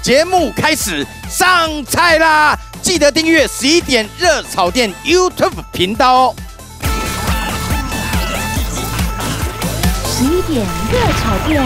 节目开始上菜啦！记得订阅11点热炒店 YouTube 频道哦。11点热炒店。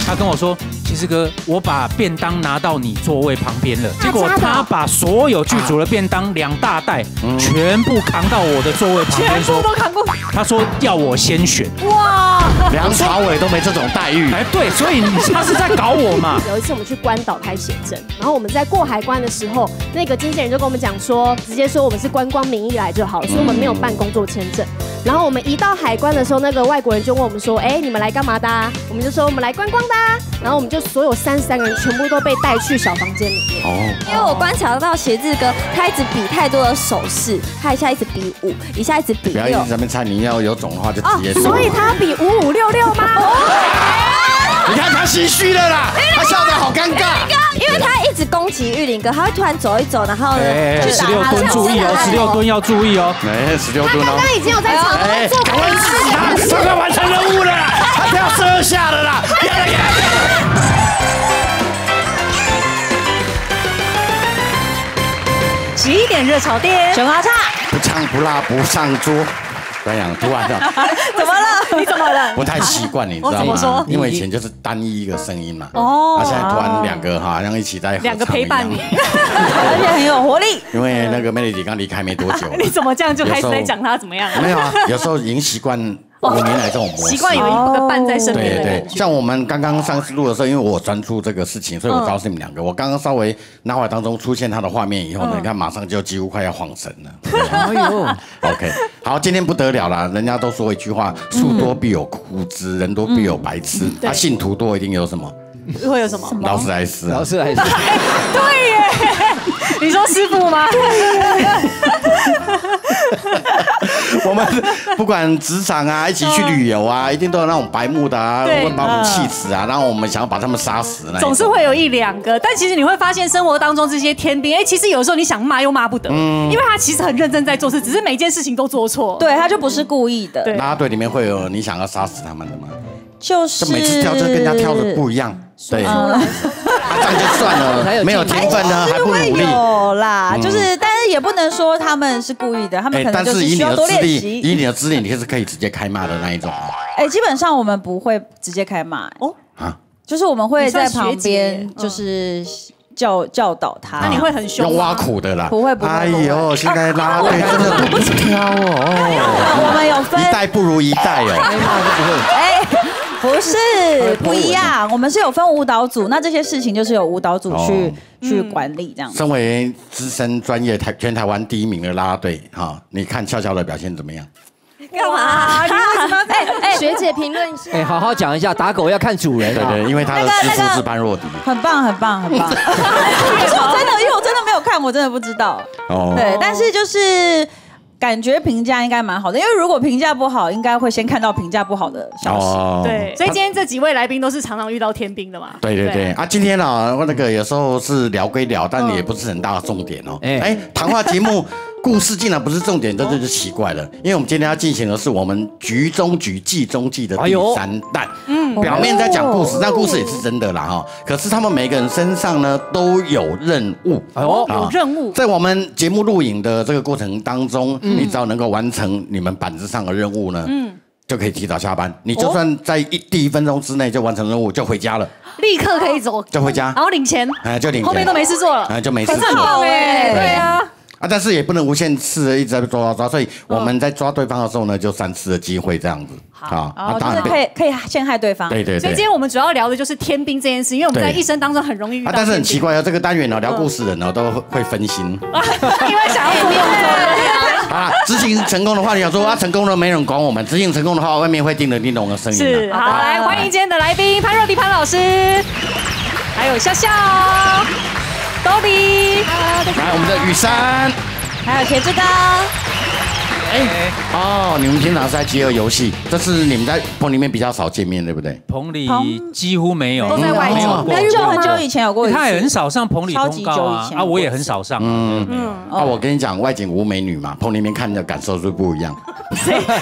他跟我说：“其实哥，我把便当拿到你座位旁边了。”结果他把所有剧组的便当2大袋全部扛到我的座位旁边，全部都扛过。他说要我先选。哇！梁朝伟都没这种待遇。哎，对，所以他是在搞我嘛。有一次我们去关岛开写真，然后我们在过海关的时候，那个经纪人就跟我们讲说，直接说我们是观光名义来就好了，所以我们没有办工作签证。然后我们一到海关的时候，那个外国人就问我们说：“哎，你们来干嘛的啊？”我们就说：“我们来观光的啊。”然后我们就所有33个人全部都被带去小房间里面。哦。因为我观察到写字哥，他一直比太多的手势，他一下一直比5，一下一直比6。不要一直在那边猜，你要有种的话就直接说。所以他比5566吗？你看他心虚了啦，他笑得好尴尬。因为他一直攻击玉林哥，他会突然走一走，然后呢，16吨注意哦，16吨要注意哦。哎，16吨哦。他刚刚已经有在场内做赶快支持他，快完成任务了啦，他不要射下了啦，不要了。11点热炒店，熊高叉，不唱不辣不上桌。这样突然的，怎么了？你怎么了？不太习惯，你知道吗？因为以前就是单一一个声音嘛，现在突然2个好像一起在2个陪伴你，而且很有活力。因为那个 Melody 刚离开没多久，你怎么这样就开始在讲他怎么样？没有啊，有时候已经习惯5年来这种模式，习惯有一个伴在身边的对，像我们刚刚上次录的时候，因为我专注这个事情，所以我告诉你们2个。我刚刚稍微脑海当中出现他的画面以后呢，你看马上就几乎快要晃神了。哎呦 ，OK， 好，今天不得了啦！人家都说一句话：树多必有枯枝，人多必有白痴。他信徒多一定有什么？会有什么？劳斯莱斯，劳斯莱斯。对耶，你说师傅吗？我们不管职场啊，一起去旅游啊，一定都有那种白目的啊，会把我们气死啊，然后我们想要把他们杀死那。总是会有1、2个，但其实你会发现生活当中这些天兵，其实有时候你想骂又骂不得，因为他其实很认真在做事，只是每件事情都做错。对，他就不是故意的。啦啦队里面会有你想要杀死他们的吗？就是每次跳就跟人家跳的不一样，对，这样就算了，没有天分呢，还不努力。有啦，就是，但是也不能说他们是故意的，他们可能就是需要多练习。以你的资历，你是可以直接开骂的那一种。基本上我们不会直接开骂哦，就是我们会在旁边，就是教导他。那你会很凶？用挖苦的啦。不会。哎呦，现在啦啦队真的不挑哦。我们有分一代不如一代哦。不是不一样，我们是有分舞蹈组，那这些事情就是由舞蹈组去管理这样。身为资深专业全台湾第1名的啦啦队，哈，你看俏俏的表现怎么样？干嘛？你为什么？学姐评论一下。好好讲一下，打狗要看主人。对，因为他的师傅是潘若迪。很棒，很棒，很棒。因为我真的没有看，我真的不知道。对，但是就是。感觉评价应该蛮好的，因为如果评价不好，应该会先看到评价不好的消息。对，所以今天这几位来宾都是常常遇到天兵的嘛。对啊，今天啊，那个有时候是聊归聊，但也不是很大的重点哦。谈话节目故事竟然不是重点，这就奇怪了。因为我们今天要进行的是我们局中局季中季的第3弹。表面在讲故事，但故事也是真的啦哈。可是他们每个人身上呢都有任务。有任务。在我们节目录影的这个过程当中，你只要能够完成你们板子上的任务呢，就可以提早下班。你就算在第1分钟之内就完成任务，就回家了，立刻可以走，就回家，然后领钱，就领钱，后面都没事做了，就没事做。很棒哎，对啊。但是也不能无限次的一直在抓，所以我们在抓对方的时候呢，就3次的机会这样子。好，就是可以陷害对方。对。所以今天我们主要聊的就是天兵这件事，因为我们在一生当中很容易遇到。但是很奇怪哦，这个单元呢聊故事的人呢都会分心，因为想要不用做。啊，执行成功的话，你想说成功了没人管我们；执行成功的话，外面会叮咚的声音。是，好，来欢迎今天的来宾潘若迪潘老师，还有笑笑。Dobby， 来我们的雨珊，还有铁志刚。你们平常是在饥饿游戏，这是你们在棚里面比较少见面，对不对？棚里几乎没有，都在外景。很久以前有过一次，他也很少上棚里通告啊，我也很少上。我跟你讲，外景无美女嘛，棚里面看的感受是不一样。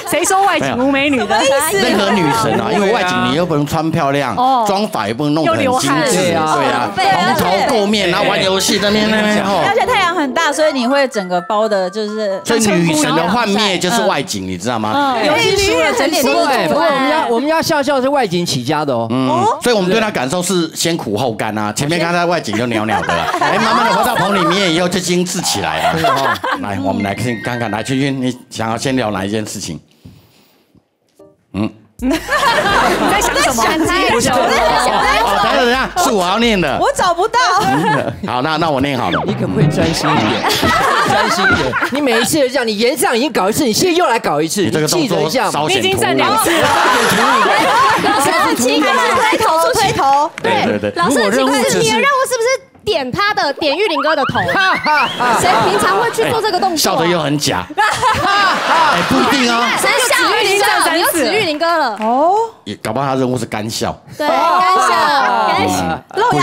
谁说外景无美女的？任何女神啊，因为外景你又不能穿漂亮，妆发也不能弄得很精致，对啊，蓬头垢面，然后玩游戏那边，而且太阳很大，所以你会整个包的就是，所以女神的幻灭就是外景，你知道吗？游戏输了整点都对，不过我们家笑笑是外景起家的哦，所以我们对他感受是先苦后甘啊，前面看他外景就袅袅的，慢慢的回到棚里面以后就精致起来了。来，我们来看看，来君君，你想要先聊哪一件事情？你在想什么？等一下，是我要念的，我找不到。好，那我念好了。你可不可以专心一点？专心一点。你每一次都这样，你延上已经搞一次，你现在又来搞一次，你这个动作稍显你已经站2次了。老师很奇怪，推头。对。老师很奇怪，你的任务是不是点玉林哥的头？谁平常会去做这个动作？笑得又很假。不一定哦。你又指玉林哥了哦。也搞不好他任务是干笑。对，干笑，露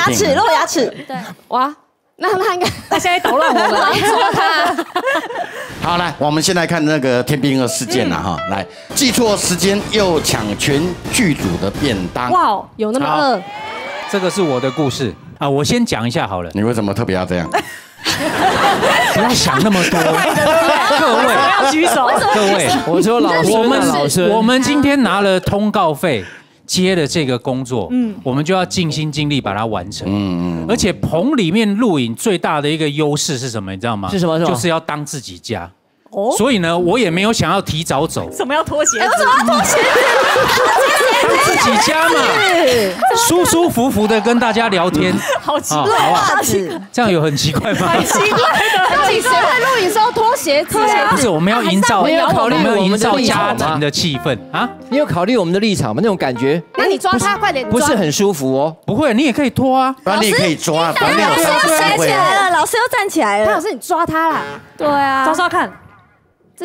牙齿。对，哇，那他应该他现在捣乱我们，捉他。好，来，我们先来看那个天兵二事件哈，来，记错时间又抢全剧组的便当。哇，有那么饿？这个是我的故事啊，我先讲一下好了。你为什么特别要这样？不要想那么多，各位要举手。各位，我说老师，我们今天拿了通告费，接了这个工作，我们就要尽心尽力把它完成。而且棚里面录影最大的一个优势是什么？你知道吗？是什么？就是要当自己家。所以呢，我也没有想要提早走。什么要脱鞋？为什么要脱鞋子？当自己家嘛，舒舒服服的跟大家聊天。好奇怪，好这样有很奇怪吗？很奇怪的，到底谁会录影时候脱鞋子？不是，我们要营造家庭的气氛啊！你有考虑我们的立场吗？那种感觉？那你抓他，快点抓！不是很舒服哦。不会，你也可以脱啊，你也可以抓。老师又站起来了，老师又站起来了。老师，你抓他啦！对啊，抓抓看。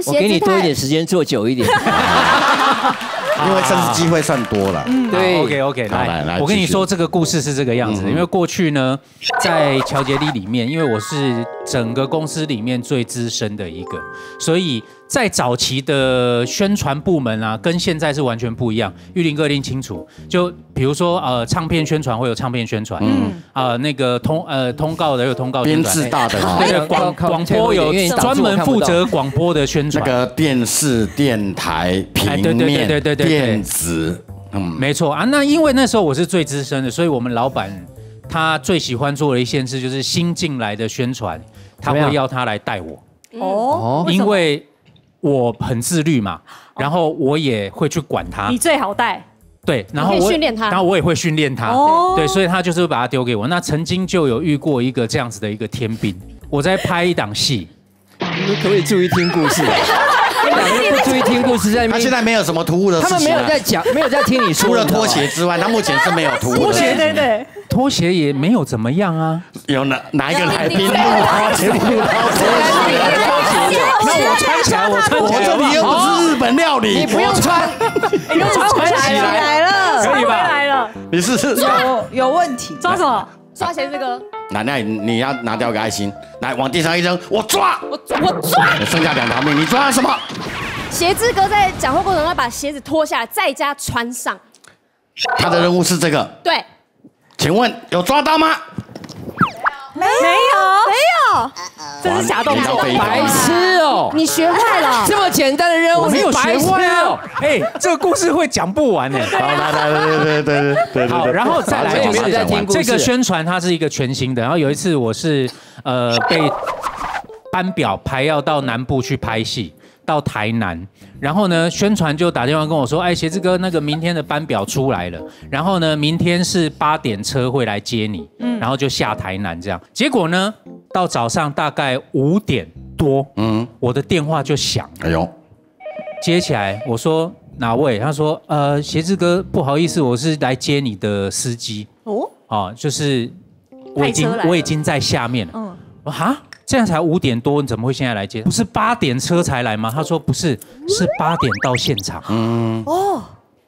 我给你多一点时间，做久一点。因为趁此机会算多了。对 OK， 来，我跟你说这个故事是这个样子，因为过去呢，在乔杰利里面，因为我是整个公司里面最资深的一个，所以在早期的宣传部门啊，跟现在是完全不一样。玉林哥一定清楚，就比如说唱片宣传会有唱片宣传，那个通告的有通告宣传，编制大的对，广播有专门负责广播的宣传，那个电视、电台、平面、电子，没错啊。那因为那时候我是最资深的，所以我们老板他最喜欢做的一件事就是新进来的宣传，他会要他来带我。因为我很自律嘛，然后我也会去管他。你最好带。对，然后训练他，然后我也会训练他。对，所以他就是会把他丢给我。那曾经就有遇过一个这样子的一个天兵，我在拍一档戏，你们可不可以注意听故事？不注意听故事在那边。他现在没有什么突兀的事情，他们没有在讲，没有在听你说。除了拖鞋之外，他目前是没有突兀的。拖鞋对，拖鞋也没有怎么样啊。有哪一个来宾录拖鞋？那我穿起来，我这里又不是日本料理，你不用穿，你又穿起来了，可以吧？来了，你是有问题？抓什么？抓鞋子哥。那你要拿掉个爱心，来往地上一扔，我抓，剩下2条命，你抓什么？鞋子哥在讲话过程中要把鞋子脱下来，再加穿上。他的任务是这个。对。请问有抓到吗？没有，这是假动作，白痴哦！你学坏了，这么简单的任务，没有学坏哦。哎，这个故事会讲不完呢。好，来，好，然后再来就是这个宣传，它是一个全新的。然后有一次我是被班表排要到南部去拍戏。到台南，然后呢，宣传就打电话跟我说，哎，鞋子哥，那个明天的班表出来了，然后呢，明天是8点车会来接你，然后就下台南这样。结果呢，到早上大概5点多，我的电话就响，哎呦，接起来，我说哪位？他说，鞋子哥，不好意思，我是来接你的司机，就是我已经在下面了，我说哈。这样才5点多，你怎么会现在来接？不是8点车才来吗？他说不是，是8点到现场。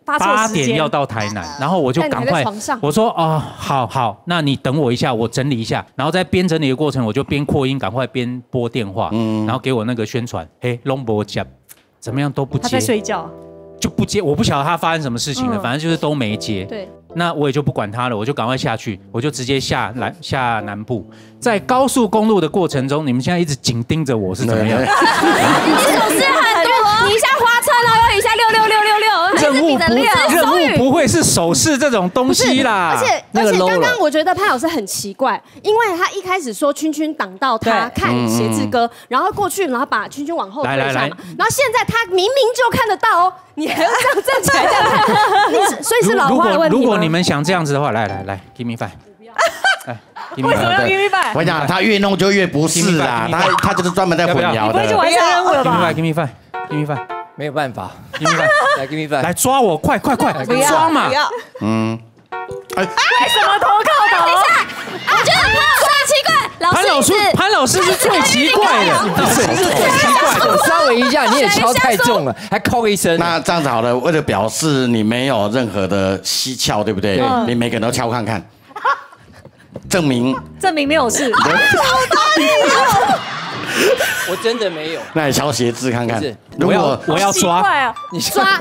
8点要到台南，然后我就赶快，我说好，那你等我一下，我整理一下，然后在边整理的过程，我就边扩音，赶快边拨电话，然后给我那个宣传，嘿，拢无接，怎么样都不接，他在睡觉，就不接，我不晓得他发生什么事情了，反正就是都没接。对，那我也就不管他了，我就赶快下去，我就直接下南部，在高速公路的过程中，你们现在一直紧盯着我是怎么样？你手势很多，你一下花车，然后又一下任务不会是手势这种东西啦。而且刚刚我觉得潘老师很奇怪，因为他一开始说圈圈挡到他看写字歌，然后过去然后把圈圈往后推上，然后现在他明明就看得到哦，你还要这样站起来这样看，所以是老花的问题吗？如果你们想这样子的话，来 ，give me five。为什么要 give me five？ 我讲他越弄就越不是啦，他就是专门在混淆的。不会就完成任务了吧 ？give me five，give me five，没有办法 ，give me five， 来 give me five， 来抓我，快，抓嘛！为什么投靠的？等一下，我觉得潘老师很奇怪，潘老师是最奇怪的，是最奇怪的。稍微一下你也敲太重了，还扣一声。那这样子好了，为了表示你没有任何的蹊跷，对不对？你每个人都敲看看。证明没有事。我真的没有。那你敲鞋子看看。我要抓，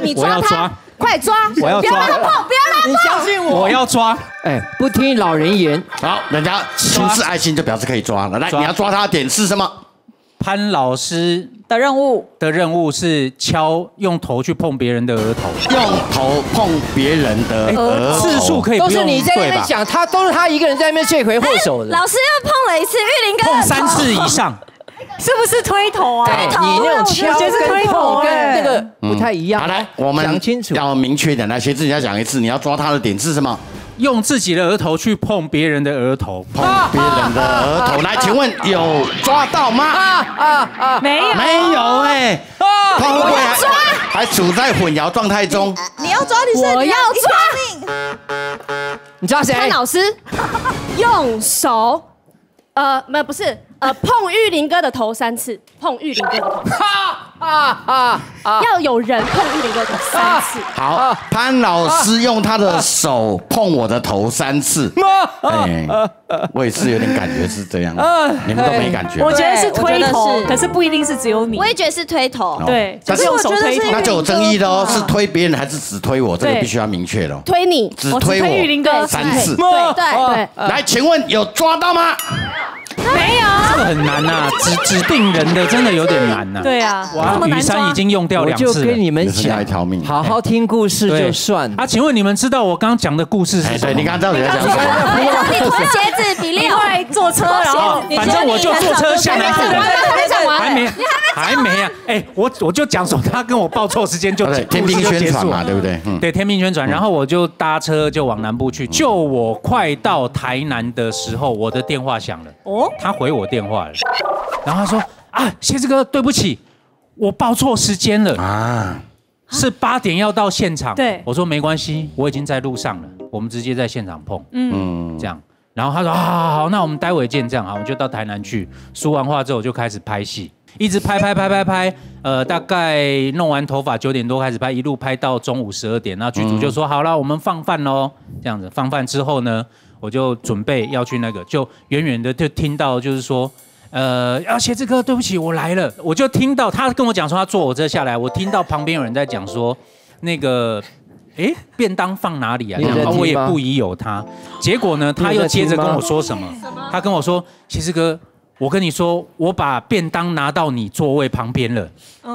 你抓他，快抓！我要抓，不要让他碰，你相信我。我要抓。哎，不听老人言。好，人家出示爱心就表示可以抓了。来，你要抓他的点是什么？潘老师的任务是用头去碰别人的额头，用头碰别人的额头，次数可以不用都是你在那边讲，都是他一个人在那边罪魁祸首的。老师又碰了一次玉林哥，碰3次以上，是不是推头啊？你那种敲跟碰跟那个不太一样。好，来，我们讲清楚，要明确一点。来，学志，你要讲一次，你要抓他的点是什么？用自己的额头去碰别人的额头，碰别人的额头。来，请问有抓到吗？没有哎，他会不会还处在混淆状态中？你要抓你，我要抓你抓谁？潘老师用手，不是，碰玉林哥的头3次，碰玉林哥的头。要有人碰玉林哥的头3次。好，潘老师用他的手碰我的头3次。我也是有点感觉是这样，你们都没感觉。我觉得是推头，可是不一定是只有你。我也觉得是推头，对，但是用手推头，那就有争议的哦，是推别人还是只推我？这个必须要明确的。推你，只推我玉林哥3次。对。来，请问有抓到吗？没有，这个很难呐，指定人的真的有点难呐。对啊，哇，雨伞已经用掉2次了。我就跟你们讲，一条命，好好听故事就算。请问你们知道我刚刚讲的故事是什么？你刚刚到底在讲什么？你脱鞋子比6，后来坐车，然后反正我就坐车下来。还没啊！我就讲说他跟我报错时间就天兵宣传嘛，对不对？对，天兵宣传。然后我就搭车就往南部去，就我快到台南的时候，我的电话响了。他回我电话了，然后他说蝎子哥，对不起，我报错时间了啊，是8点要到现场。对，我说没关系，我已经在路上了，我们直接在现场碰。这样。然后他说好，那我们待会见，这样我们就到台南去。梳完化之后，我就开始拍戏。一直拍，大概弄完头发9点多开始拍，一路拍到中午12点。那剧组就说好了，我们放饭喽。这样子放饭之后呢，我就准备要去那个，就远远的就听到就是说，蝎子哥，对不起，我来了。我就听到他跟我讲说他坐我车下来，我听到旁边有人在讲说那个。便当放哪里啊？我也不疑有他。结果呢，他又接着跟我说什么？他跟我说：“蝎子哥，我跟你说，我把便当拿到你座位旁边了，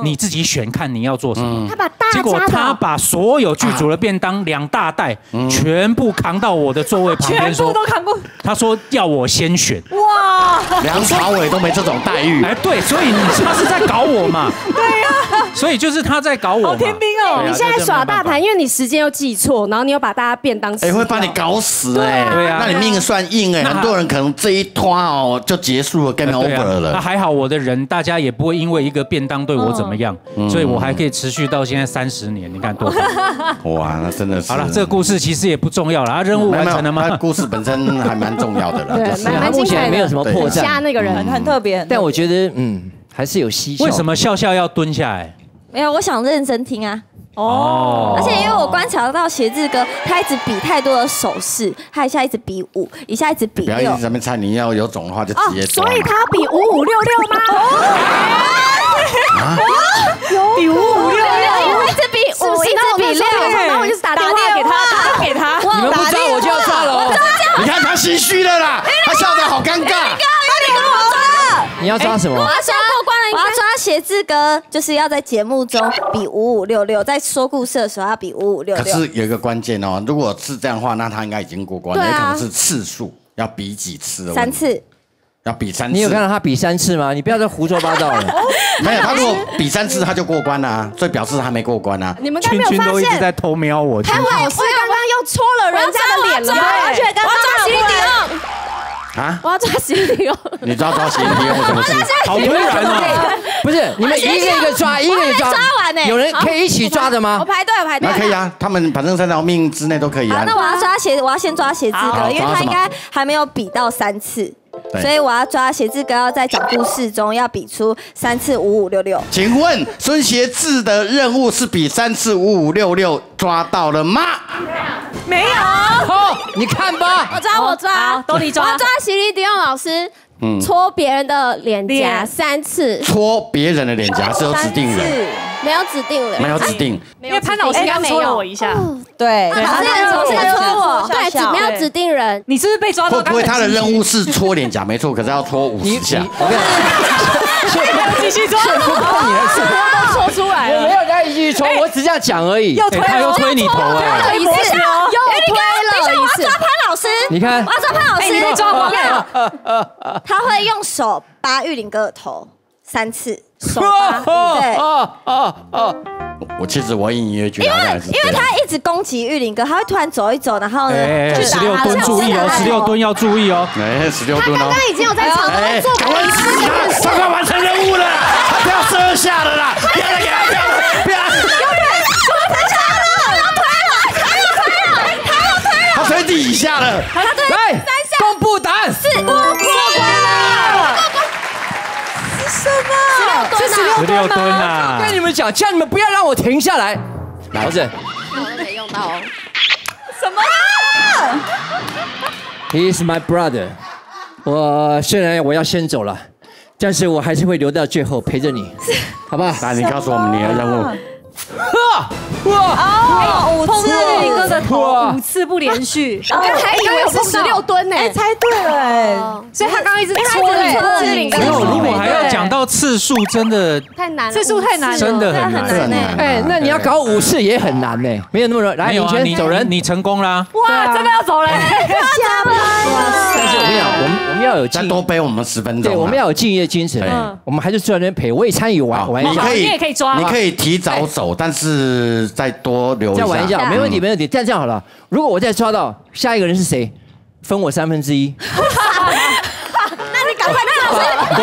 你自己选看你要做什么。”结果他把所有剧组的便当2大袋全部扛到我的座位旁边，全部都扛过。他说要我先选。哇！梁朝伟都没这种待遇。对，所以他是在搞我嘛？对呀。所以就是他在搞我。好天兵哦！你现在耍大牌，因为你时间又记错，然后你又把大家便当吃。会把你搞死对啊，那你命算硬很多人可能这一拖就结束了 ，game over 了。那还好，我的人大家也不会因为一个便当对我怎么样，所以我还可以持续到现在30年，你看多好。哇，那真的是。好了，这个故事其实也不重要了，任务完成了吗？故事本身还蛮重要的了。对，目前没有什么破绽。瞎那个人很特别，但我觉得还是有蹊跷。为什么笑笑要蹲下来？没有，我想认真听啊。哦，而且因为我观察到写字哥，他一直比太多的手势，他一下一直比5，一下一直比6。不要一直在那边猜，你要有种的话就直接抓。所以他要比5566吗？比5566，我一直比5，一直比6，然后我就是打电话给他，你们不抓我就要抓了哦。你看他心虚了啦，他笑得好尴尬。你要抓什么？我要抓过关了，我要抓写字哥，就是要在节目中比5566，在说故事的时候要比5566。可是有一个关键哦，如果是这样的话，那他应该已经过关了，也可能是次数，要比几次？3次。要比3次。你有看到他比3次吗？你不要再胡说八道了。没有，他如果比3次他就过关了啊，所以表示他没过关啊。你们刚没有发现？都一直在偷瞄我。潘老师刚刚又戳了人家的脸了，而且刚刚抓洗迪翁。啊！我要抓洗迪翁。你抓洗迪翁什么事？好突然哦！不是，你们一个一个抓，一个一个抓。抓完呢？有人可以一起抓的吗？我排队。那可以啊，他们反正3条命之内都可以啊。那我要先抓写字哥，因为他应该还没有比到3次。所以我要抓写字哥，要在讲故事中要比出3次5566。请问孙协志的任务是比3次5566抓到了吗？没有。好，你看吧。我抓，都你抓。我抓洗礼迪翁老师，戳别人的脸颊3次。戳别人的脸颊是有指定人，没有指定人，没有指定。因为潘老师刚戳了我一下。对，他在戳我，对，没有指定人。你是不是被抓到？会不会他的任务是戳脸颊？没错，可是要戳50下。我跟你讲，继续戳。你的事都戳出来了。我没有在继续戳，我只这样讲而已。他又推你头哎！又推了一次。我要抓潘老师。你看，我要抓潘老师。你抓我。他会用手扒玉林哥的头3次，手扒。对。我其实我隐约觉得因为他一直攻击玉林哥，他会突然走一走，然后呢，16吨注意哦，16吨要注意哦。16吨哦。刚刚已经有在场中做过一次，他快完成任务了，他不要射下了啦！不要再给他，不要！他推底下了，来公布答案，是过关了。是什么？是16吨啊！跟你们讲，叫你们不要让我停下来。老子，我都没用到哦。什么？He is my brother。虽然我要先走了，但是我还是会留到最后陪着你，好不好？那你告诉我们你的任务。碰到玉林哥的头5次不连续，我还以为是16吨呢，猜对了所以他刚刚一直戳玉林哥的头。如果还要讲到次数，真的太难了，次数太难了，真的很难。哎，那你要搞5次也很难呢，没有那么容易。来，你走人，你成功啦！哇，真的要走了，下班了。但是我跟你讲，我们要有再多背我们10分钟。对，我们要有敬业精神。我们还是坐在那边陪，我也参与玩一下。你也可以抓，你可以提早走，但是再多留一下。再玩一下，没问题，没问题。这样好了，如果我再抓到下一个人是谁，分我1/3。那你赶快，那老师，我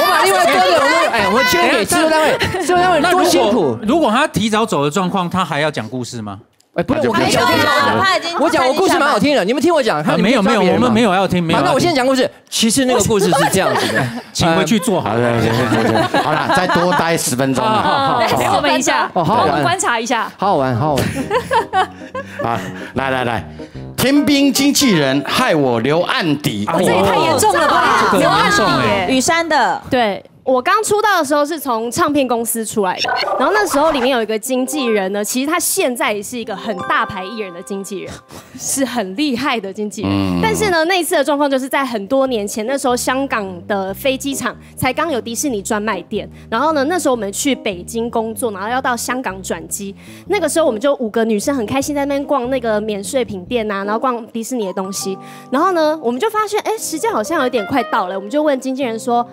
把另外哥的，我们捐给制作单位，制作单位多辛苦。如果他提早走的状况，他还要讲故事吗？不用，我讲我故事蛮好听的，你们听我讲。没有，我们没有要听，没有。那我现在讲故事，其实那个故事是这样子的，请回去做好。好了，再多待10分钟。陪我们一下，我们观察一下，好好玩。好，来，天兵经纪人害我留案底，这也太严重了吧？留案底，雨山的，对。我刚出道的时候是从唱片公司出来的，然后那时候里面有一个经纪人呢，其实他现在也是一个很大牌艺人的经纪人，是很厉害的经纪人。但是呢，那一次的状况就是在很多年前，那时候香港的飞机场才刚有迪士尼专卖店，然后呢，那时候我们去北京工作，然后要到香港转机，那个时候我们就5个女生很开心在那边逛那个免税品店啊，然后逛迪士尼的东西，然后呢，我们就发现，时间好像有点快到了，我们就问经纪人说，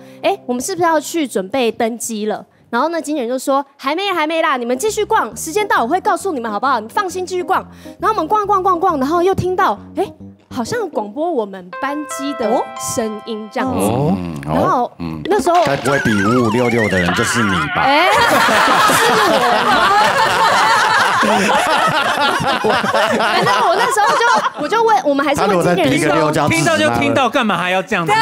我们是不是要去准备登机了？然后呢，经纪人就说还没啦，你们继续逛，时间到我会告诉你们好不好？你放心继续逛。然后我们逛，然后又听到好像广播我们班机的声音这样子。然后那时候该不会比5566的人就是你吧？是我吗？反正我那时候我就问，我们还是问经纪人说，听到就听到，干嘛还要这样子？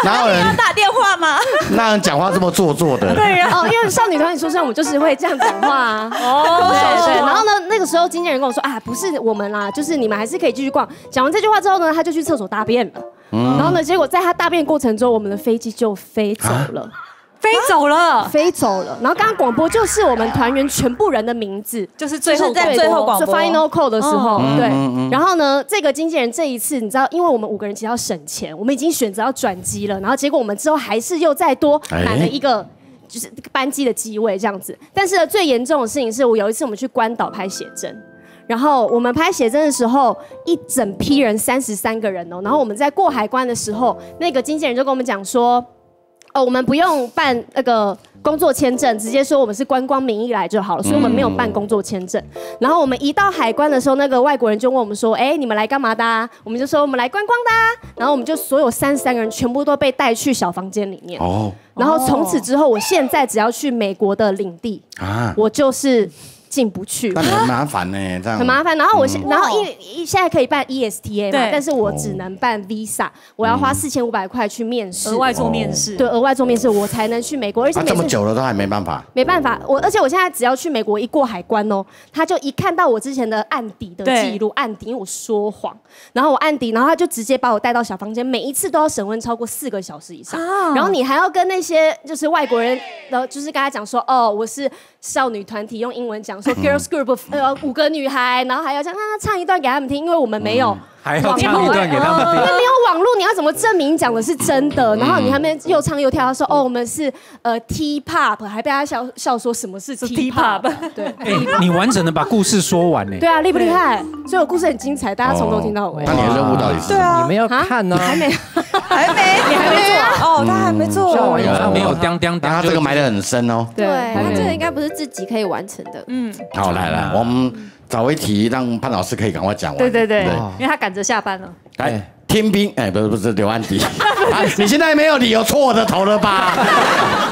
哪有人要打电话吗？那人讲话这么做作的？对啊，因为少女团体出身，我们就是会这样讲话啊。对。然后呢，那个时候经纪人跟我说啊，不是我们啦，就是你们还是可以继续逛。讲完这句话之后呢，他就去厕所大便了。然后呢，结果在他大便过程中，我们的飞机就飞走了。飞走了。然后刚刚广播就是我们团员全部人的名字，就是最后广播 final call 的时候，对。然后呢，这个经纪人这一次，你知道，因为我们5个人其实要省钱，我们已经选择要转机了，然后结果我们之后还是又再多买了一个。就是班机的机位这样子，但是呢，最严重的事情是我有一次我们去关岛拍写真，然后我们拍写真的时候，一整批人33个人哦，然后我们在过海关的时候，那个经纪人就跟我们讲说，我们不用办那个工作签证，直接说我们是观光名义来就好了，所以我们没有办工作签证。然后我们一到海关的时候，那个外国人就问我们说，你们来干嘛的啊？我们就说我们来观光的啊。然后我们就所有33个人全部都被带去小房间里面。然后从此之后，我现在只要去美国的领地我就是进不去，那很麻烦呢，这样很麻烦。然后现在可以办 ESTA 嘛，但是我只能办 Visa， 我要花4500块去面试，额外做面试，对，额外做面试我才能去美国，而且这么久了都还没办法，没办法。而且我现在只要去美国一过海关哦，他就一看到我之前的案底的记录，案底因为我说谎，然后我案底，然后他就直接把我带到小房间，每一次都要审问超过4个小时以上，然后你还要跟那些就是外国人，就是跟他讲说，我是少女团体，用英文讲说 girls group 5个女孩，然后还要这样唱一段给他们听，因为我们没有。还要唱一段给他们听，因为没有网络，你要怎么证明讲的是真的？然后你还没又唱又跳，他说我们是T-pop， 还被他笑说什么是 T-pop？ 对，你完整的把故事说完呢？对啊，厉不厉害？所以我故事很精彩，大家从头听到尾。那你的任务到底是？对啊，你们要看呢？还没，你还没做他还没做，他没有当，他这个埋得很深哦。对，他这个应该不是自己可以完成的。好，来，我们找一题让潘老师可以赶快讲完。对，因为他赶着下班了。来，天兵，不是刘安迪，你现在没有理由戳我的头了吧？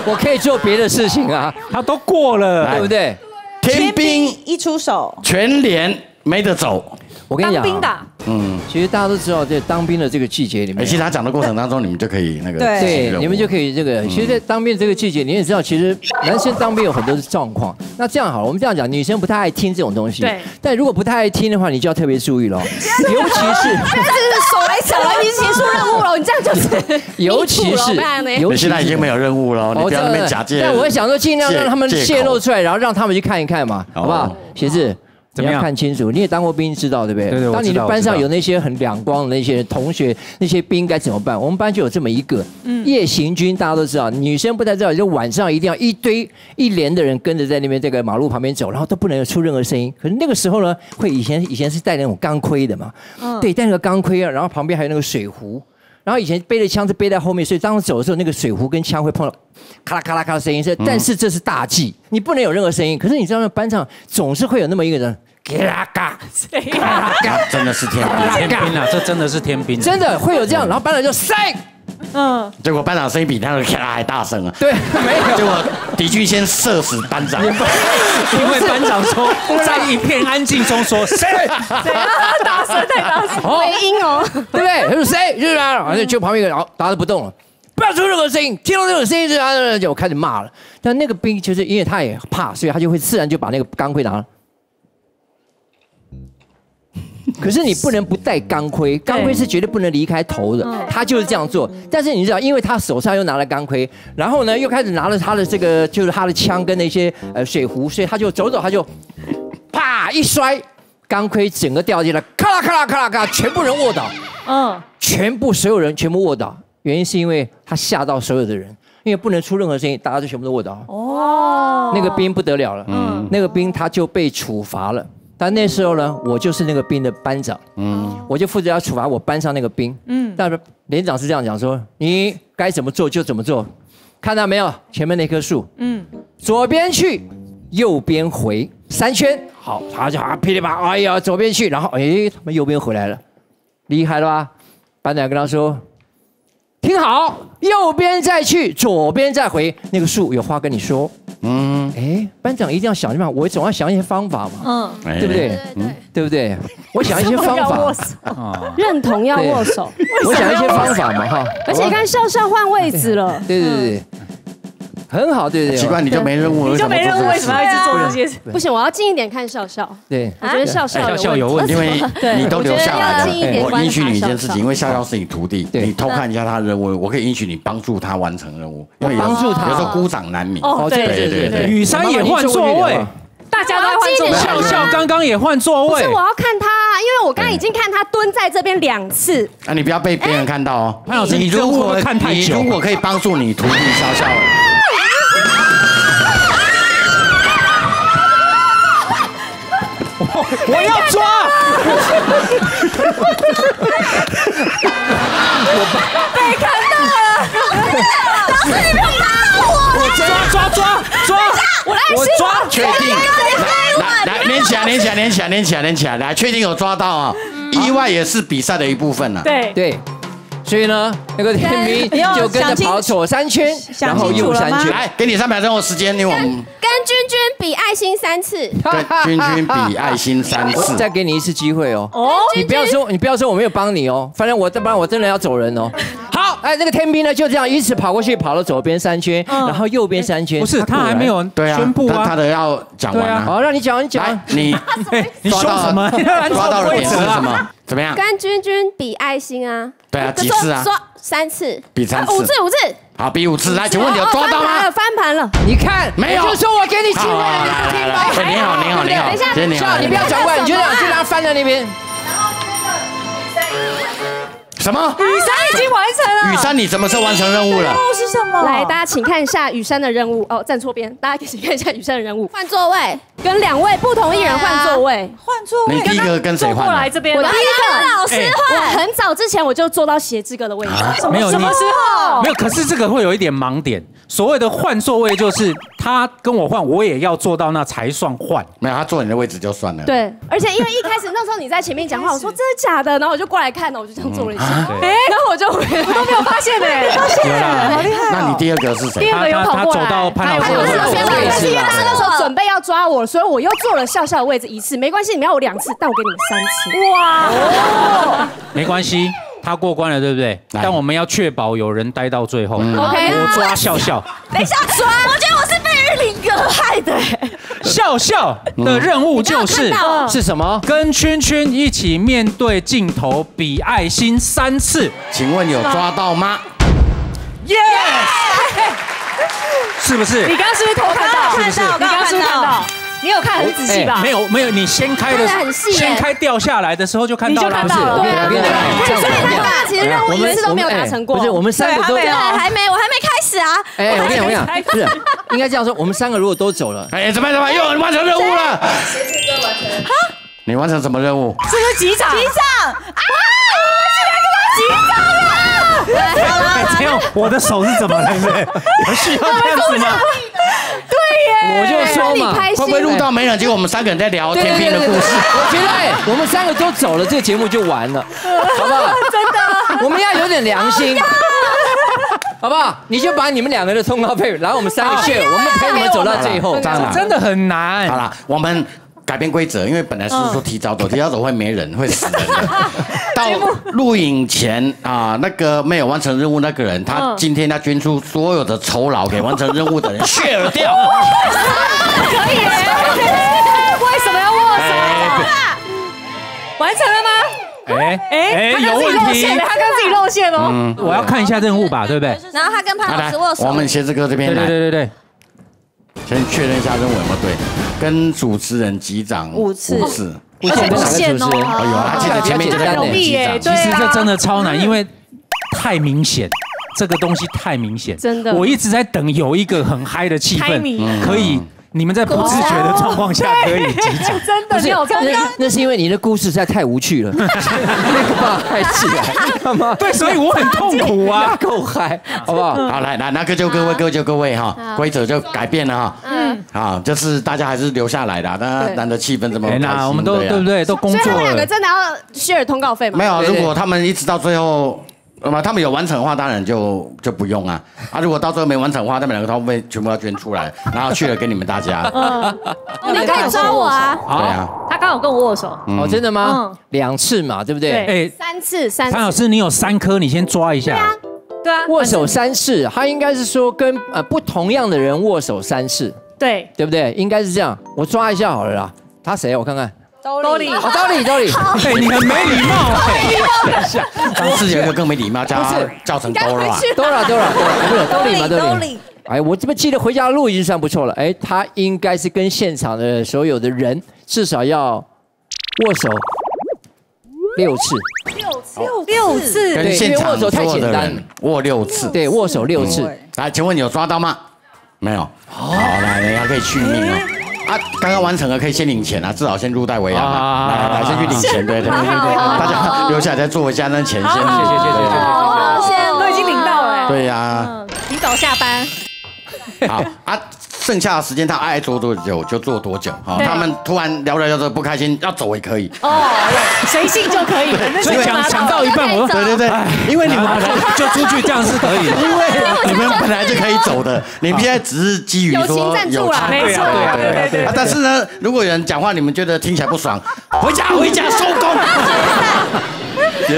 我可以做别的事情啊，他都过了，对不对？天兵一出手，全连没得走。我跟你讲，当兵的，其实大家都知道，在当兵的这个季节里面，其实他讲的过程当中，你们就可以那个对，你们就可以这个。其实，在当兵这个季节，你也知道，其实男生当兵有很多的状况。那这样好了，我们这样讲，女生不太爱听这种东西。对。但如果不太爱听的话，你就要特别注意了，尤其是手来抢了，你结束任务了，你这样就是。尤其是你现在已经没有任务了，你不要那边假借。但我会想说，尽量让他们泄露出来，然后让他们去看一看嘛，好不好？写字。你要看清楚，你也当过兵，知道对不对？对。当你的班上有那些很两光的那些同学，那些兵该怎么办？我们班就有这么一个夜行军，大家都知道，女生不太知道，就晚上一定要一连的人跟着在那边这个马路旁边走，然后都不能出任何声音。可是那个时候呢，会以前是带那种钢盔的嘛，对，带那个钢盔啊，然后旁边还有那个水壶。然后以前背的枪是背在后面，所以当时走的时候，那个水壶跟枪会碰到咔啦咔啦咔啦声音。但是这是大忌，你不能有任何声音。可是你知道，那班上总是会有那么一个人，咔嘎，真的是天兵啊！这真的是天兵，真的会有这样。然后班长就塞，结果班长声音比那个咔啦还大声啊！对，没有。结果敌军先射死班长，因为班长说在一片安静中说谁大声太大声，回音哦，对不对？他说谁？就是他，然后就旁边一个，然后大家都不动了，不要出任何声音，听到这种声音就开始骂了。但那个兵就是因为他也怕，所以他就会自然就把那个钢盔拿了。可是你不能不戴钢盔，钢盔是绝对不能离开头的，他就是这样做。但是你知道，因为他手上又拿了钢盔，然后呢又开始拿了他的这个就是他的枪跟那些水壶，所以他就走，他就啪一摔，钢盔整个掉进来，咔啦咔啦咔啦咔啦，全部人卧倒，所有人全部卧倒。原因是因为他吓到所有的人，因为不能出任何声音，大家就全部都卧倒。那个兵不得了了，那个兵他就被处罚了。但那时候呢，我就是那个兵的班长，我就负责要处罚我班上那个兵，但是连长是这样讲说，你该怎么做就怎么做，看到没有？前面那棵树，左边去，右边回，3圈，好，他就噼里啪，哎呀，左边去，然后他们右边回来了，厉害了吧？班长跟他说，听好，右边再去，左边再回，那个树有话跟你说。班长一定要想办法，我总要想一些方法嘛，对不对？对不对？我想一些方法，认同要握手，我想一些方法嘛哈。而且你看笑笑换位置了，对。很好，对。奇怪，你就没任务，你就没任务，为什么要一直做这些事？不行，我要近一点看笑笑。对，我觉得笑笑有问题，因为你都留下来了。我允许你一件事情，因为笑笑是你徒弟，你偷看一下他的任务，我可以允许你帮助他完成任务，因为帮助他，有时候孤掌难鸣。对。雨山也换座位，大家都换座位。笑笑刚刚也换座位。不是，我要看他，因为我刚刚已经看他蹲在这边2次。啊，你不要被别人看到哦。潘老师，你如果可以帮助你徒弟笑笑。我要抓！被看到了！老师，你不要打我！我抓！我抓！确定！来，连起来！来，确定有抓到啊！意外也是比赛的一部分了。对。所以呢，那个天兵就跟着跑左3圈，然后右3圈。来，给你3秒钟的时间，因为我们跟君君比爱心3次，跟君君比爱心3次，再给你一次机会哦。你不要说我没有帮你哦，反正不然我真的要走人哦。好，那个天兵呢就这样一直跑过去，跑到左边3圈，然后右边3圈。不是，他还没有宣布啊，他的要讲完啊。好，让你讲，你说什么？抓到了点是什么？怎么样？跟君君比爱心啊。对啊，几次啊？3次。比3次。5次。好，比5次。来，请问你有抓到吗？翻盘了。你看，没有。就说我给你机会。来，你好。等一下，你不要转过来，你就让他翻在那边。什么？雨山已经完成了。雨山，你什么时候完成任务了？任务是什么？来，大家请看一下雨山的任务。哦，站错边，大家请看一下雨山的任务。换座位，跟2位不同艺人换座位。换座位。你第一个跟谁换？过来这边。我第一个老师换。我很早之前我就坐到写这个的位置。没有什么时候？没有，可是这个会有一点盲点。所谓的换座位，就是他跟我换，我也要坐到那才算换。没有，他坐你的位置就算了。对，而且因为一开始那时候你在前面讲话，我说真的假的，然后我就过来看，然后我就这样做了一下，然后我就回来，我都没有发现哎，好厉害！那你第二个是谁？第二个有跑过来，他走到潘老师的位置，但是因为他那时候准备要抓我，所以我又坐了笑笑的位置1次，没关系，你们要我2次，但我给你们3次。哇，没关系。他过关了，对不对？但我们要确保有人待到最后。OK， 我抓笑笑。等一下抓，我觉得我是被玉林哥害的。笑笑的任务是什么？跟圈圈一起面对镜头，比爱心3次。请问有抓到吗 ？Yes， 是不是？你刚刚是不是偷看到？是不是？你刚刚是不是看到？你有看很仔细吧？没有，你掀开掉下来的时候就看到了，不是？对，所以他其实任务1次都没有达成过。不是，我们3个都我还没开始啊。我跟你讲，不是，应该这样说，我们3个如果都走了，怎么又有人完成任务了？你完成什么任务？这是击掌啊！这样我的手是怎么了？是需要这样子吗？对耶，我就说嘛，会不会录到没人？结果我们3个人在聊天兵的故事。我觉得我们3个都走了，这个节目就完了，好不好？真的，我们要有点良心，好不好？你就把你们2个的通告配，然后我们3个 share，我们陪你们走到最后，真的很难。好了，我们改变规则，因为本来是说提早走，提早走会没人，会死人的。到录影前啊，那个没有完成任务那个人，他今天要捐出所有的酬劳给完成任务的人share掉。可以，为什么要握手？完成了吗？有问题，他刚自己露馅哦。我要看一下任务吧，对不对？然后他跟潘老师握手。我们鞋子哥这边来。对。先确认一下任务有没有对，跟主持人击掌5次，而且不限哦。有啊，记得前面就在跟我击掌。其实这真的超难，因为太明显，这个东西太明显。真的，我一直在等有一个很嗨的气氛，可以。你们在不自觉的状况下可以击掌，真的，那是因为你的故事实在太无趣了，那个把嗨起来，对，所以我很痛苦啊，够嗨，好不好？好，来，那各就各位哈，规则就改变了哈，好，就是大家还是留下来的，大家难得气氛这么开心，我们都对不对？都工作了，所以他们2个真的要 share 通告费吗？没有，如果他们一直到最后他们有完成的话，当然就不用啊。如果到最后没完成的话，他们2个都会全部要捐出来，然后去了给你们大家。你可以抓我啊！对啊，他刚好跟我握手。哦，真的吗？2次嘛，对不对？对，3次。潘老师，你有3颗，你先抓一下。对啊，握手3次，他应该是说跟不同样的人握手3次，对不对？应该是这样。我抓一下好了啦。他谁？我看看。兜里，兜里，哎，你很没礼貌哎。上次有一个更没礼貌，叫成 Dora， 不是兜里。哎，我这边记得回家录已经算不错了。哎，他应该是跟现场的所有的人至少要握手6次。6次，跟现场握手太简单，握6次。对，握手6次。来，请问你有抓到吗？没有。好，来，人家可以续命哦。刚刚完成了可以先领钱啊，至少先入袋为安嘛。来，先去领钱，对，大家留下来再做一下那钱先。谢谢，都已经领到了。对呀，提早下班。好剩下的时间他爱做多久就做多久。他们突然聊着不开心，要走也可以。随性就可以。所以讲到一半，我说对，因为你们就出去这样是可以的，因为你们本来就可以走的，你们现在只是基于说友情赞助啦，没错，对。但是呢，如果有人讲话你们觉得听起来不爽，回家收工。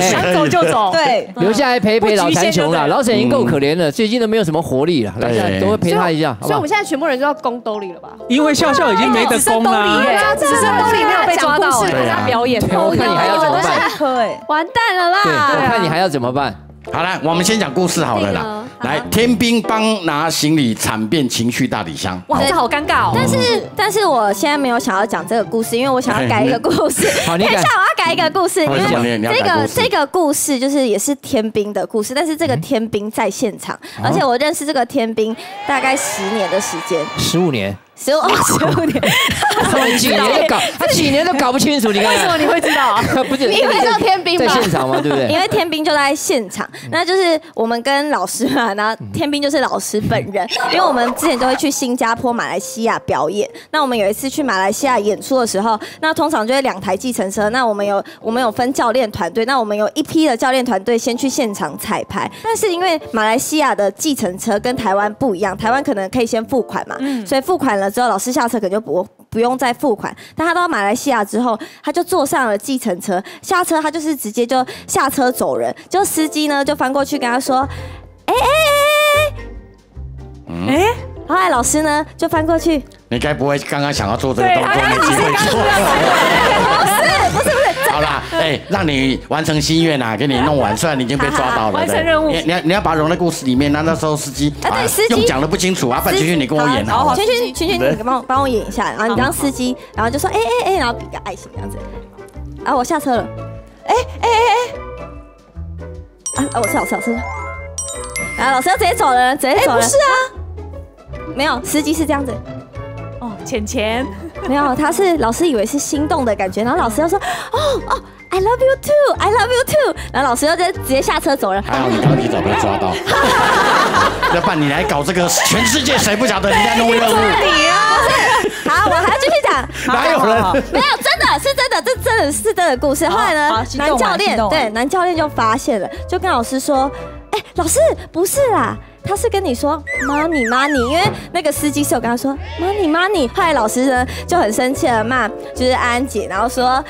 想走就走，对，留下来陪老残穷了。老沈已经够可怜了，最近都没有什么活力了，来，都会陪他一下。所以我们现在全部人都要攻兜里了吧？因为笑已经没得攻了，只剩兜里没有被抓到，他表演。我看你还要怎么办？完蛋了啦！对，我看你还要怎么办？好了，我们先讲故事好了啦。来，天兵帮拿行李，惨变情绪大礼箱。哇，这好尴尬哦。但是我现在没有想要讲这个故事，因为我想要改一个故事。等一下，我要改一个故事，因为这个故事就是也是天兵的故事，但是这个天兵在现场，而且我认识这个天兵大概10年的时间，15年。15年，他几年都搞不清楚，你看为什么你会知道？不是因为知道天兵在现场吗？对不对？因为天兵就在现场，那就是我们跟老师嘛，然后天兵就是老师本人。因为我们之前都会去新加坡、马来西亚表演，那我们有一次去马来西亚演出的时候，那通常就会2台计程车，那我们有分教练团队，那我们有一批的教练团队先去现场彩排，但是因为马来西亚的计程车跟台湾不一样，台湾可能可以先付款嘛，所以付款了之后，老师下车可能就不用再付款。但他到马来西亚之后，他就坐上了计程车，下车他就是直接就下车走人，就司机呢就翻过去跟他说，后来老师呢就翻过去，你该不会刚刚想要做这个动作没机会做？不是。好啦，让你完成心愿啊，给你弄完，虽然你已经被抓到了，完成任务。你要把它融在故事里面。那时候司机用讲的不清楚啊，不然群群你跟我演好。群群你帮我演一下，然后你当司机，然后就说然后比个爱心这样子。啊，我下车了。我是老师。然后老师要直接走了，不是啊，没有，司机是这样子。钱没有，老师以为是心动的感觉，然后老师又说I love you too，然后老师又直接下车走了。还好你刚提早被抓到，要不然你来搞这个，全世界谁不晓得你在弄任务？你啊！好，我还要继续讲。哪有人？没有，真的是真的，这真的是真的故事。后来呢，男教练就发现了，就跟老师说，老师不是啦。他是跟你说 money， 因为那个司机是有跟他说 money。后来老师呢就很生气的骂，就是安安姐，然后说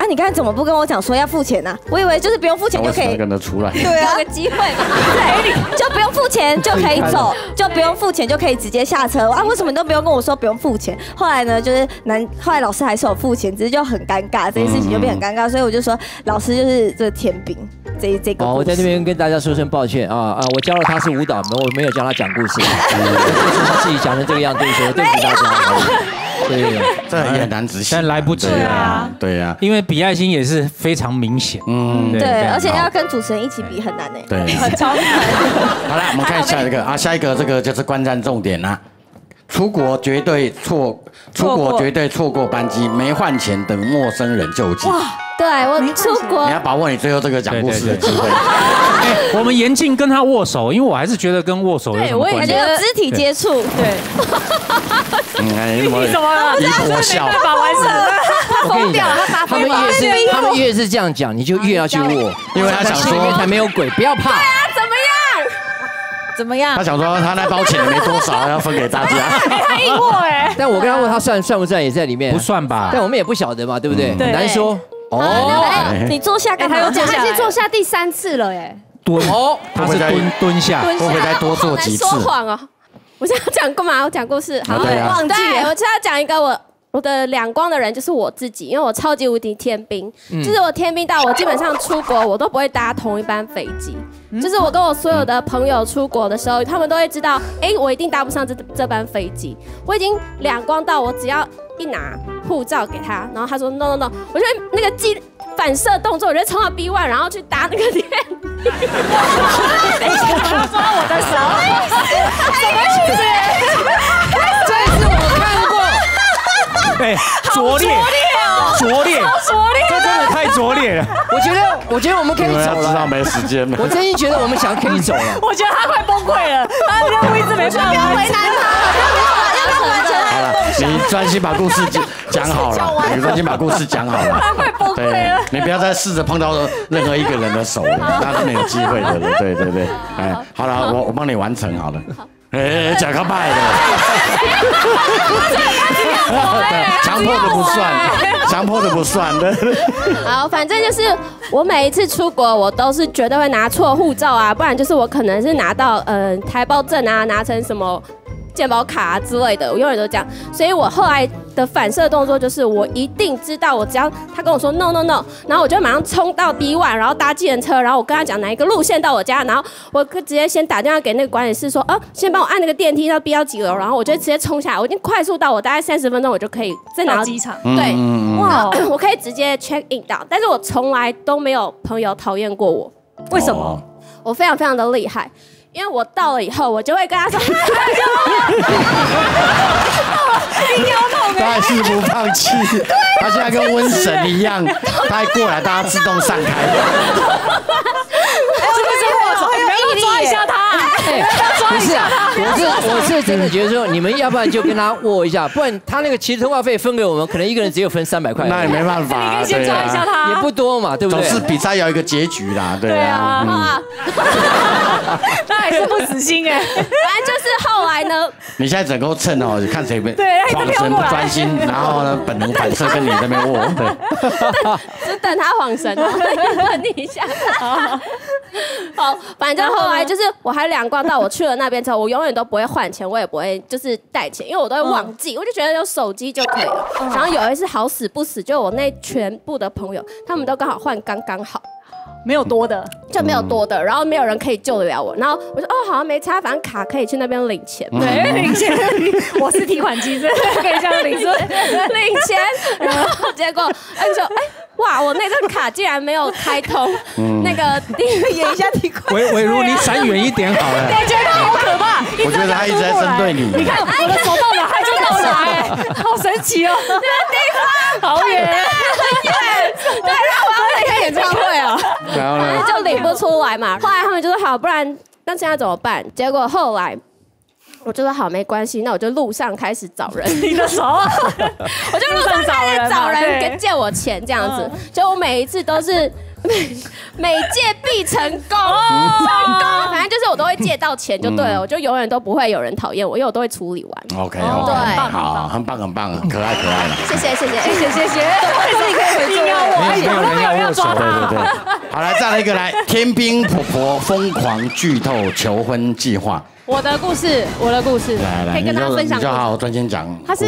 你刚才怎么不跟我讲说要付钱呢？我以为就是不用付钱就可以跟得出来，对啊，有个机会嘛，对，就不用付钱就可以走，就不用付钱就可以直接下车啊？为什么你都不用跟我说不用付钱？后来呢，就是后来老师还是有付钱，只是就很尴尬，这件事情就变很尴尬，所以我就说老师就是这天兵。这个我在这边跟大家说声抱歉啊！我教了他是舞蹈，我没有教他讲故事，他自己讲成这个样子，对不起大家。对，这也很难执行，但来不及啊。对呀，因为比爱心也是非常明显，对，而且要跟主持人一起比很难呢，对，超难。好了，我们看下一个啊，下一个这个就是观战重点啦。出国绝对错过班机，没换钱等陌生人救济。对我出国，你要把握你最后这个讲故事的机会。我们严禁跟他握手，因为我还是觉得跟握手有什么关系？对，我也觉得肢体接触，对。你怎么了？我笑，没办法完成。我跟你讲，他们越是这样讲，你就越要去握，因为他想心里面才没有鬼，不要怕。怎么样？他想说他那包钱没多少，要分给大家。他硬握哎。但我跟他问他算不算也在里面？不算吧。但我们也不晓得嘛，对不对？很难说。哦，你坐下干嘛？他已经坐下第3次了耶。蹲哦，他是蹲下，会不会再多做几次？说谎哦。我现在要讲干嘛？我讲故事，好，忘记了。我现在要讲一个我的两光的人就是我自己，因为我超级无敌天兵，就是我天兵到我基本上出国我都不会搭同一班飞机，就是我跟我所有的朋友出国的时候，他们都会知道，我一定搭不上这班飞机。我已经两光到我只要一拿护照给他，然后他说 no， 我觉得那个反射动作，我就冲到 B1， 然后去搭那个电梯。他抓我的手，什么意思？这次我看过。拙劣，这真的太拙劣了。我觉得我们可以走了。知道没时间了。我真心觉得我们可以走了。我觉得他快崩溃了，他任务一直没办法。不要为难他，完成。你专心把故事讲好了，他快崩溃了。你不要再试着碰到任何一个人的手了，那是没有机会的。对。好了，我帮你完成好了。讲个拜的，强迫的不算的。好，反正就是我每一次出国，我都是绝对会拿错护照啊，不然就是我可能是拿到台胞证啊，拿成什么健保卡啊之类的，我永远都这样。所以我后来的反射动作就是，我一定知道，我只要他跟我说 no， 然后我就马上冲到 B1， 然后搭计程车，然后我跟他讲哪一个路线到我家，然后我直接先打电话给那个管理室说，先帮我按那个电梯到 B 到几楼，然后我就直接冲下来，我已经快速到我大概30分钟，我就可以再拿到机场。对，哇，我可以直接 check in 到，但是我从来都没有朋友讨厌过我，为什么？我非常非常的厉害。因为我到了以后，我就会跟他说，他还是不放弃，他现在跟瘟神一样，他一过来，大家自动散开。是不是我要抓一下他？不是啊，我是真的觉得说，你们要不然就跟他握一下，不然他那个其实通话费分给我们，可能一个人只有分300块，那也没办法。你可以先抓一下他，也不多嘛，对不对？总是比赛要一个结局啦，对啊。他还是不死心哎。反正就是后来呢，你现在整个趁哦，看谁对晃神不专心，然后呢本能反射跟你这边握，只等他晃神，等你一下。好，反正后来就是我还两光到我去了那边之后，我永远都不会换钱，我也不会就是带钱，因为我都会忘记，我就觉得有手机就可以了。然后有一次好死不死，就我那全部的朋友，他们都刚好换刚刚好。没有多的，就没有多的，然后没有人可以救得了我。然后我说好像没差，反正卡可以去那边领钱。对，领钱，我是提款机，可以这样领钱。然后结果就哇，我那张卡竟然没有开通。那个演一下提款。伟如，你闪远一点好了。我觉得好可怕，我觉得他一直在针对你。你看我的手到哪，他就到哪，好神奇哦。那个地方好远，对，然后我要开演唱会啊。然后呢？就领不出来嘛。后来他们就说好，不然那现在怎么办？结果后来我就说好，没关系，那我就路上开始找人。你的手，我就路上开始找人给借我钱这样子。就我每一次都是每借必成功，反正就是我都会借到钱就对了，我就永远都不会有人讨厌我，因为我都会处理完。OK， 对，好，很棒，可爱。谢谢。自己可以回应我，没有人要握手。对。好，来再来一个，来天兵婆婆疯狂剧透求婚计划。我的故事，来，可以跟大家分享。你就好好专心讲。他是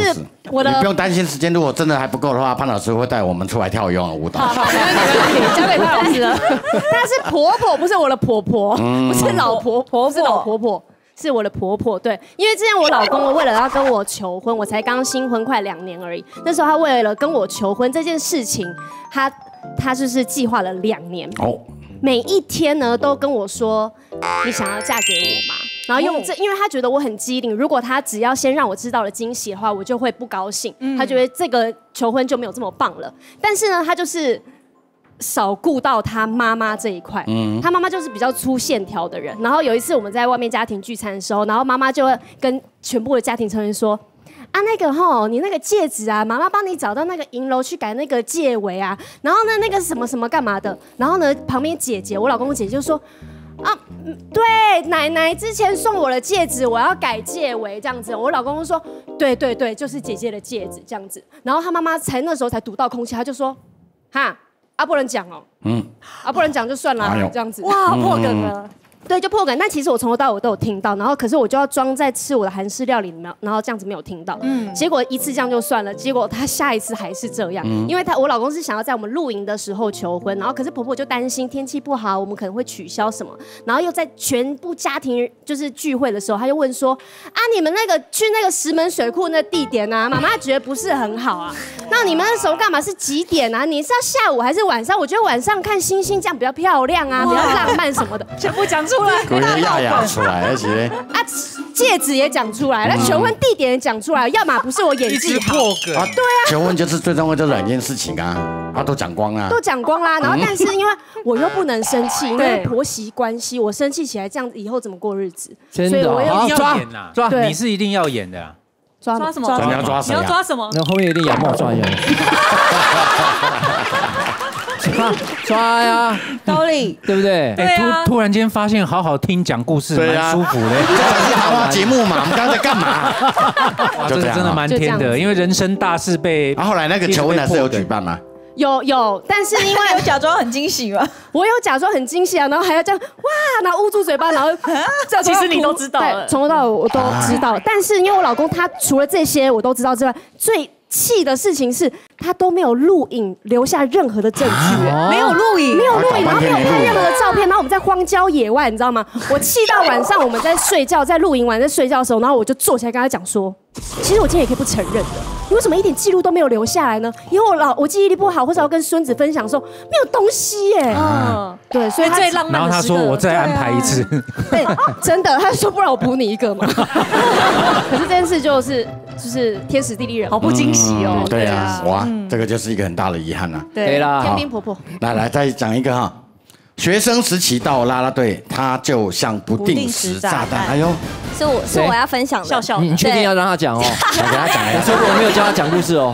我的，你不用担心时间，如果真的还不够的话，潘老师会带我们出来跳一样的舞蹈。好，没问题，交给潘老师了。但是婆婆不是我的婆婆，不是老婆婆，是老婆婆。是我的婆婆，对，因为之前我老公为了要跟我求婚，我才刚新婚快2年而已。那时候他为了跟我求婚这件事情，他就是计划了2年，每一天呢都跟我说你想要嫁给我吗？然后因为他觉得我很机灵，如果他只要先让我知道了惊喜的话，我就会不高兴。他觉得这个求婚就没有这么棒了。但是呢，他就是少顾到他妈妈这一块。他妈妈就是比较粗线条的人。然后有一次我们在外面家庭聚餐的时候，然后妈妈就会跟全部的家庭成员说。啊，那个吼，你那个戒指啊，妈妈帮你找到那个银楼去改那个戒围啊，然后呢，那个什么什么干嘛的，然后呢，旁边姐姐，我老公的姐姐就说，啊，对，奶奶之前送我的戒指，我要改戒围这样子，我老公就说，对对对，就是姐姐的戒指这样子，然后他妈妈那时候才读到空气，他就说，哈，啊不能讲哦，啊不能讲就算了，这样子，哇，破梗了。对，就破梗。但其实我从头到尾都有听到，然后可是我就要装在吃我的韩式料理里面，然后这样子没有听到。结果一次这样就算了，结果他下一次还是这样，因为我老公是想要在我们露营的时候求婚，然后可是婆婆就担心天气不好，我们可能会取消什么，然后又在全部家庭就是聚会的时候，他就问说啊，你们那个去那个石门水库那地点啊，妈妈觉得不是很好啊，那你们那时候干嘛是几点啊？你是要下午还是晚上？我觉得晚上看星星这样比较漂亮啊，比较浪漫什么的，全部讲出来。鬼呀出来，而且啊，戒指也讲出来，那求婚地点也讲出来，要么不是我演技好，对啊，求婚就是最重要就是两件事情啊，都讲光啦，都讲光啦。然后但是因为我又不能生气，因为婆媳关系，我生气起来这样子以后怎么过日子？真的，所以我要演呐，抓，你是一定要演的。抓什么？你要抓谁？你要抓什么？那后面有点仰望抓一下。抓呀，高丽，对不对？突然间发现好好听讲故事，蛮舒服的。这是谈话节目嘛？我们刚才在干嘛？这个真的蛮天的，因为人生大事被。后来那个求婚还是有举办吗？有，但是因为有假装很惊喜吗？我有假装很惊喜啊，然后还要这样哇，然后捂住嘴巴，然后其实你都知道了，从头到尾我都知道。但是因为我老公他除了这些我都知道之外，最气的事情是他都没有录影留下任何的证据，没有录影，然后没有拍任何的照片，然后我们在荒郊野外，你知道吗？我气到晚上我们在睡觉，在露营完在睡觉的时候，然后我就坐起来跟他讲说，其实我今天也可以不承认的，你为什么一点记录都没有留下来呢？以后我记忆力不好，或者要跟孙子分享的时候没有东西耶。对，所以最浪漫的时刻。然后他说我再安排一次。对，真的，他说不然我补你一个嘛。可是这件事就是天时地利人，好不惊喜哦。对啊，哇，这个就是一个很大的遗憾啊。对啦，天兵婆婆。来，再讲一个哈。学生时期到啦啦队，他就像不定时炸弹。哎呦，是我要分享的。笑，你确定要让他讲哦？我给他讲一下。所以我没有教他讲故事哦。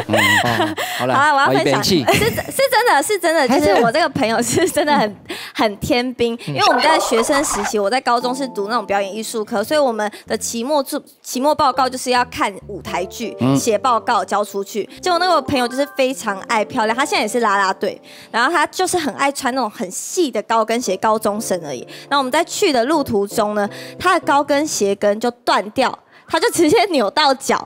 好了，我要分享。是真的，就是我这个朋友是真的很天兵，因为我们在学生时期，我在高中是读那种表演艺术科，所以我们的期末报告就是要看舞台剧，写报告交出去。结果那个朋友就是非常爱漂亮，他现在也是啦啦队，然后他就是很爱穿那种很细的高跟鞋，高中生而已。然后我们在去的路途中呢，他的高跟鞋跟就断掉。他就直接扭到脚，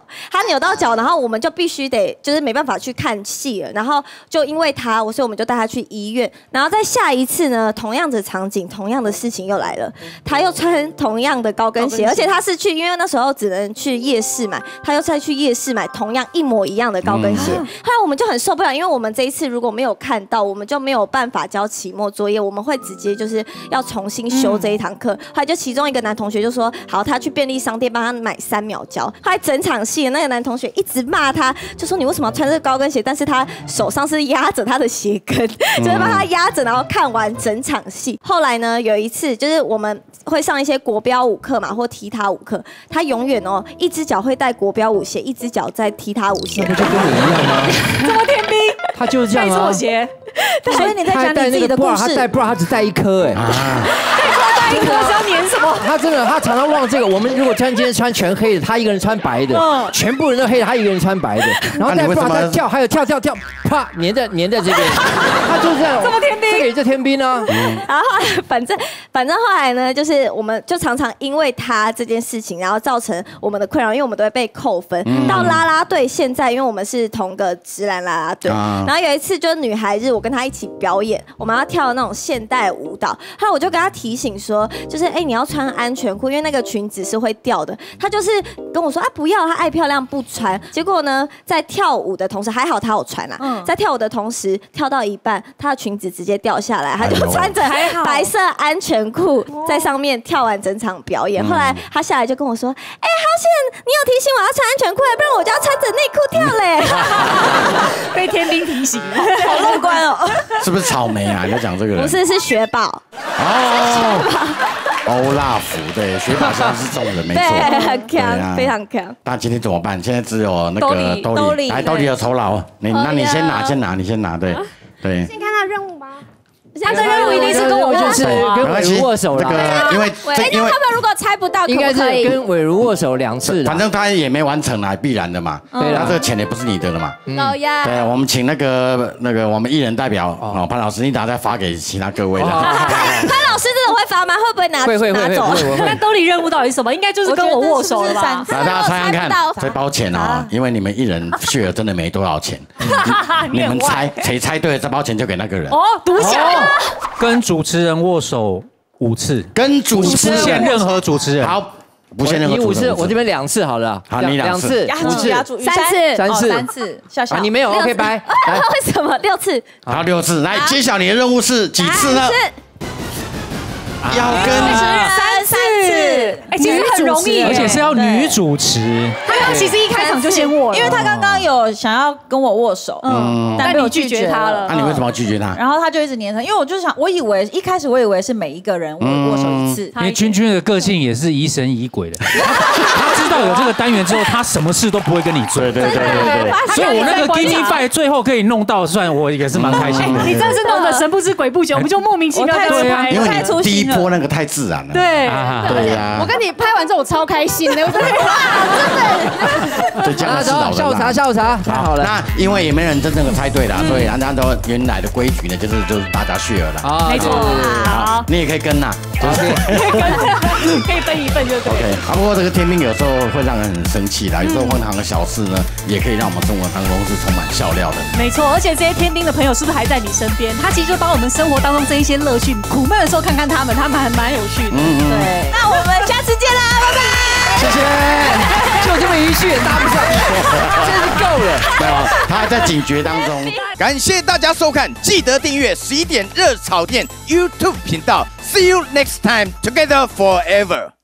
然后我们就必须得就是没办法去看戏了，然后就因为他，所以我们就带他去医院。然后在下一次呢，同样的场景，同样的事情又来了，他又穿同样的高跟鞋，而且他是去，因为那时候只能去夜市买，他又再去夜市买同样一模一样的高跟鞋。后来我们就很受不了，因为我们这一次如果没有看到，我们就没有办法交期末作业，我们会直接就是要重新修这一堂课。后来就其中一个男同学就说，好，他去便利商店帮他买3秒胶。后来整场戏那个男同学一直骂他，就说你为什么要穿这个高跟鞋？但是他手上是压着他的鞋跟，就是帮他压着，然后看完整场戏。后来呢，有一次就是我们会上一些国标舞课嘛，或踢踏舞课，他永远一只脚会带国标舞鞋，一只脚在踢踏舞鞋。那不就跟你一样吗？这么天兵，他就是这样啊。带错鞋，所以你在讲你自己的故事。他带 bra， 他只带1颗哎。带1颗是要粘什么？他真的，他常常忘这个。我们如果今天穿全黑的，他一个人穿白的，全部人都黑的，他一个人穿白的。然后带 bra 他跳，还有跳，啪，粘在这边。他就是这样。这么天兵，这个也叫天兵啊。然后反正后来呢，就是我们就常常因为他这件事情，然后造成我们的困扰，因为我们都会被扣分。到啦啦队现在，因为我们是同个直男啦啦队，然后有一次就是女孩日，我跟他一起表演，我们要跳那种现代舞蹈。后来我就跟他提醒说，就是你要穿安全裤，因为那个裙子是会掉的。他就是跟我说不要，他爱漂亮不穿。结果呢，在跳舞的同时，还好他有穿啊，在跳舞的同时跳到一半，他的裙子直接掉掉下来，他就穿着白色安全裤在上面跳完整场表演。后来他下来就跟我说：“哎，好险，你有提醒我要穿安全裤，不然我就要穿着内裤跳嘞。”被天兵提醒，好乐观哦。是不是草莓啊？你要讲这个人？不是，是雪宝。欧拉福，对，雪宝现在是这种人，没错，对，很强，非常强。那今天怎么办？现在只有那个兜里，来兜里的酬劳，那你先拿，你先拿，对。先看他任务吧。他的任务一定是跟我就是跟伟如握手了。因为他们如果猜不到，应该是跟伟如握手2次。反正他也没完成啦，必然的嘛。对，他这个钱也不是你的了嘛。老呀。对，我们请那个我们艺人代表潘老师，你等下再发给其他各位的。潘老师真的会发吗？会不会拿走？那兜里任务到底是什么？应该就是跟我握手了吧？来，大家猜看看，这包钱啊，因为你们艺人血额真的没多少钱，你们猜谁猜对了，这包钱就给那个人。赌起来。跟主持人握手5次，跟主持人不限任何主持人。好，不限任何主持人。我这边2次好了。好，你2次，3次，笑。你没有 OK 拜。为什么6次？好，6次。来，揭晓你的任务是几次呢？要跟3次。哎，其实很容易，而且是要女主持。他刚其实一开场就先握了，因为他刚刚有想要跟我握手，但被我拒绝他了。那你为什么要拒绝他？然后他就一直黏他，因为我就想，一开始我以为是每一个人握手1次。因为君君的个性也是疑神疑鬼的，他知道有这个单元之后，他什么事都不会跟你做。对。所以我那个 Give me five 最后可以弄到，算我也是蛮开心的。你真是弄得神不知鬼不觉，我们就莫名其妙在拍，因为你第一波那个太自然了。对呀。我跟你拍完之后，我超开心的，我真的哇，真的。对，这样是老的。下午茶，太好了。那因为也没人真正的猜对啦，所以按照原来的规矩呢，就是大家 share 了。没错。好，你也可以跟呐，可以分一份就对。OK， 不过这个天兵有时候会让人很生气啦，有时候荒唐的小事呢，也可以让我们生活当中是充满笑料的。没错，而且这些天兵的朋友是不是还在你身边？他其实就把我们生活当中这一些乐趣、苦闷的时候看看他们还蛮有趣的。对，那我们下次见啦，拜拜。谢谢，就这么一句也搭不上，真是够了。没有，他还在警觉当中。感谢大家收看，记得订阅11点热炒店 YouTube 频道。See you next time, together forever.